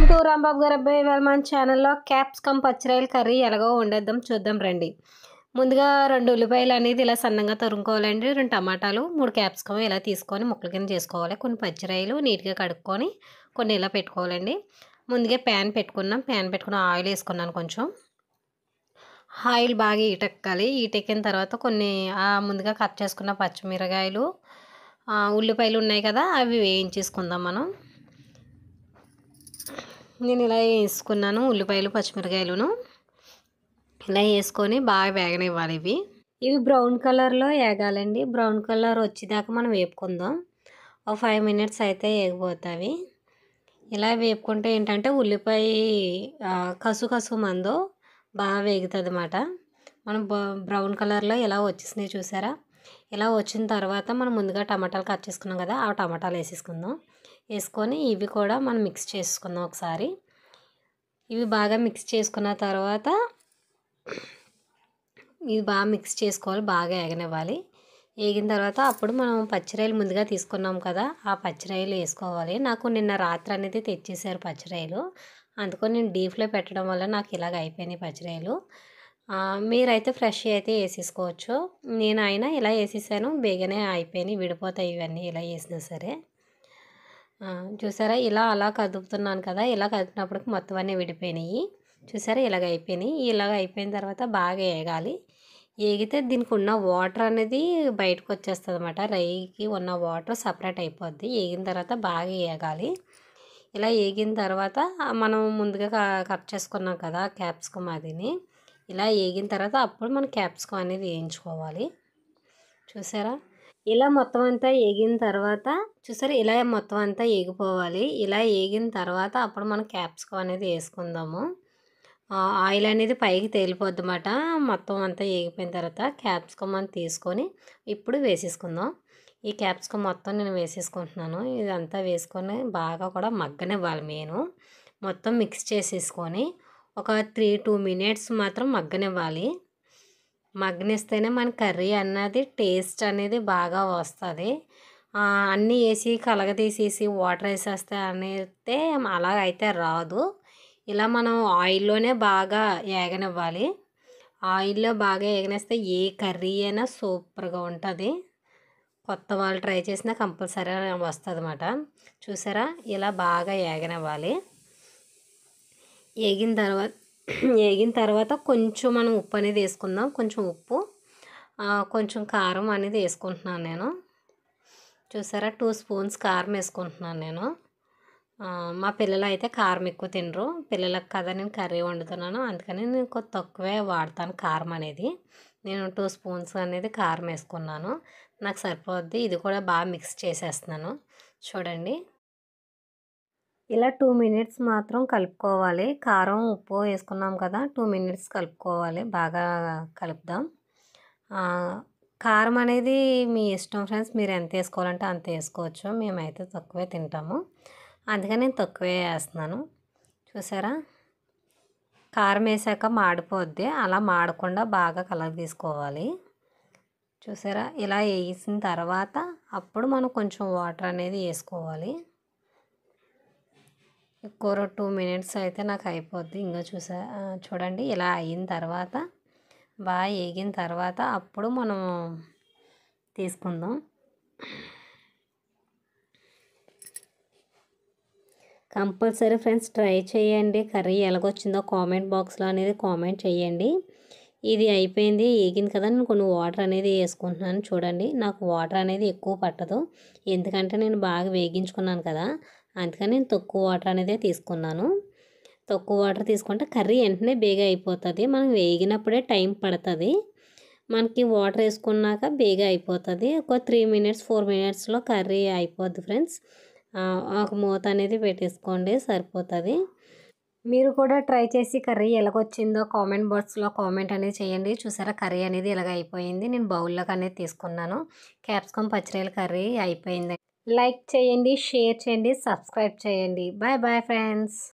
Welcome to Rambabu గారి అబ్బాయి వెల్మాన్ ఛానల్లో క్యాప్సికమ్ పచ్చిరాయల కర్రీ ఎలాగో వండేద్దాం చూద్దాం రండి. ముందుగా 2 ఉల్లిపాయలు అనేది ఇలా సన్నగా తరుముకోవాలండి. 2 టమాటాలు 3 క్యాప్సికమ్ ఇలా తీసుకొని ముక్కల కింద చేసుకోవాలి. కొన్ని పచ్చిరాయలు నీట్గా కడుక్కొని కొన్ని ఇలా పెట్టుకోవాలండి. ముందుగా ప్యాన్ పెట్టుకుని ఆయిల్ వేసుకున్నాను. కొంచెం ఆయిల్ బాగా ఈటెక్కాలి. ఈటెక్కిన తర్వాత కొన్ని ముందుగా కట్ చేసుకున్న పచ్చిమిరకాయలు ఉల్లిపాయలు ఉన్నాయి కదా, అవి వేయించేసుకుందాం మనం. నేను ఇలా వేసుకున్నాను. ఉల్లిపాయలు పచ్చిమిరకాయలను ఇలా వేసుకొని బాగా వేగనివ్వాలి. ఇవి బ్రౌన్ కలర్లో వేగాలండి. బ్రౌన్ కలర్ వచ్చేదాకా మనం వేపుకుందాం. ఒక 5 మినిట్స్ అయితే వేగిపోతాయి. ఇలా వేపుకుంటే ఏంటంటే ఉల్లిపాయ కసు మందో బాగా వేగుతుంది అన్నమాట. మనం బ్రౌన్ కలర్లో ఇలా వచ్చేసినాయి చూసారా. ఇలా వచ్చిన తర్వాత మనం ముందుగా టమాటాలు కట్ చేసుకున్నాం కదా, ఆ టమాటాలు వేసేసుకుందాం. వేసుకొని ఇవి కూడా మనం మిక్స్ చేసుకుందాం ఒకసారి. ఇవి బాగా మిక్స్ చేసుకున్న తర్వాత ఇది బాగా మిక్స్ చేసుకోవాలి, బాగా వేగనివ్వాలి. వేగిన తర్వాత అప్పుడు మనం పచ్చిరాయలు ముందుగా తీసుకున్నాం కదా, ఆ పచ్చిరాయలు వేసుకోవాలి. నాకు నిన్న రాత్రి అనేది తెచ్చేసారు పచ్చిరాయలు, అందుకని నేను డీప్లో పెట్టడం వల్ల నాకు ఇలాగ అయిపోయినాయి పచ్చిరాయలు. మీరైతే ఫ్రెష్ అయితే వేసేసుకోవచ్చు. నేను అయినా ఇలా వేసేసాను, బేగనే అయిపోయినాయి, విడిపోతాయి ఇవన్నీ ఇలా వేసినా సరే. చూసారా ఇలా అలా కదుపుతున్నాను కదా, ఇలా కదిపినప్పటికి మొత్తం అన్నీ విడిపోయినాయి చూసారా. ఇలాగ అయిపోయినాయి. ఇలాగ అయిపోయిన తర్వాత బాగా వేగాలి. వేగితే దీనికి ఉన్న వాటర్ అనేది బయటకు వచ్చేస్తుంది అన్నమాట. రైకి ఉన్న వాటర్ సపరేట్ అయిపోద్ది. వేగిన తర్వాత బాగా వేగాలి. ఇలా వేగిన తర్వాత మనం ముందుగా కట్ చేసుకున్నాం కదా క్యాప్సికమ్, అదిని ఇలా వేగిన తర్వాత అప్పుడు మనం క్యాప్సికమ్ అనేది వేయించుకోవాలి. చూసారా ఇలా మొత్తం అంతా వేగిన తర్వాత చూసారా, ఇలా మొత్తం అంతా వేగిపోవాలి. ఇలా వేగిన తర్వాత అప్పుడు మనం క్యాప్సికమ్ అనేది వేసుకుందాము. ఆయిల్ అనేది పైకి తేలిపోద్ది అన్నమాట. మొత్తం అంతా వేగిపోయిన తర్వాత క్యాప్సికమ్ అని తీసుకొని ఇప్పుడు వేసేసుకుందాం. ఈ క్యాప్సికమ్ మొత్తం నేను వేసేసుకుంటున్నాను. ఇదంతా వేసుకొని బాగా కూడా మగ్గనివ్వాలి. నేను మొత్తం మిక్స్ చేసేసుకొని ఒక 2 మినిట్స్ మాత్రం మగ్గనివ్వాలి. మగ్గనిస్తేనే మన కర్రీ అన్నది టేస్ట్ అనేది బాగా వస్తుంది. అన్నీ వేసి కలగతీసేసి వాటర్ వేసేస్తే అనేది అలాగైతే రాదు. ఇలా మనం ఆయిల్లోనే బాగా వేగనివ్వాలి. ఆయిల్లో బాగా వేగనిస్తే ఏ కర్రీ అయినా సూపర్గా ఉంటుంది. కొత్త వాళ్ళు ట్రై చేసినా కంపల్సరీ వస్తుంది అన్నమాట. చూసారా ఇలా బాగా వేగనివ్వాలి. వేగిన తర్వాత కొంచెం మనం ఉప్పు అనేది వేసుకుందాం. కొంచెం ఉప్పు, కొంచెం కారం అనేది వేసుకుంటున్నాను నేను. చూసారా 2 స్పూన్స్ కారం వేసుకుంటున్నాను నేను. మా పిల్లలు అయితే కారం ఎక్కువ తినరు. పిల్లలకు కదా నేను కర్రీ వండుతున్నాను, అందుకని నేను కొంచెం తక్కువే వాడతాను కారం అనేది. నేను 2 స్పూన్స్ అనేది కారం వేసుకున్నాను, నాకు సరిపోద్ది. ఇది కూడా బాగా మిక్స్ చేసేస్తున్నాను చూడండి. ఇలా 2 మినిట్స్ మాత్రం కలుపుకోవాలి. కారం ఉప్పు వేసుకున్నాం కదా, 2 మినిట్స్ కలుపుకోవాలి. బాగా కలుపుదాం. కారం అనేది మీ ఇష్టం ఫ్రెండ్స్, మీరు ఎంత వేసుకోవాలంటే అంత వేసుకోవచ్చు. మేమైతే తక్కువే తింటాము, అందుకని నేను తక్కువే వేస్తున్నాను. చూసారా కారం వేసాక మాడిపోద్ది, అలా మాడకుండా బాగా కలర్ తీసుకోవాలి. చూసారా ఇలా వేసిన తర్వాత అప్పుడు మనం కొంచెం వాటర్ అనేది వేసుకోవాలి. కూర 2 మినిట్స్ అయితే నాకు అయిపోద్ది. ఇంకా చూడండి ఇలా అయిన తర్వాత బాగా వేగిన తర్వాత అప్పుడు మనం తీసుకుందాం. కంపల్సరీ ఫ్రెండ్స్ ట్రై చేయండి. కర్రీ ఎలాగొచ్చిందో కామెంట్ బాక్స్లో అనేది కామెంట్ చేయండి. ఇది అయిపోయింది, వేగింది కదా, నేను కొన్ని వాటర్ అనేది వేసుకుంటున్నాను. చూడండి నాకు వాటర్ అనేది ఎక్కువ పట్టదు, ఎందుకంటే నేను బాగా వేగించుకున్నాను కదా, అందుకని నేను తక్కువ వాటర్ అనేది తీసుకున్నాను. తక్కువ వాటర్ తీసుకుంటే కర్రీ వెంటనే బేగా అయిపోతుంది. మనం వేగినప్పుడే టైం పడుతుంది, మనకి వాటర్ వేసుకున్నాక బేగా అయిపోతుంది. ఒక 3 మినిట్స్ 4 మినిట్స్లో కర్రీ అయిపోద్ది ఫ్రెండ్స్. ఒక మూత అనేది పెట్టేసుకోండి, సరిపోతుంది. మీరు కూడా ట్రై చేసి కర్రీ ఎలాగొచ్చిందో కామెంట్ బాక్స్లో కామెంట్ అనేది చేయండి. చూసారా కర్రీ అనేది ఇలాగ అయిపోయింది. నేను బౌల్లోకి అనేది తీసుకున్నాను. క్యాప్సికమ్ పచ్చిరాయల కర్రీ అయిపోయింది. లైక్ చేయండి, షేర్ చేయండి, సబ్స్క్రైబ్ చేయండి. Bye bye friends.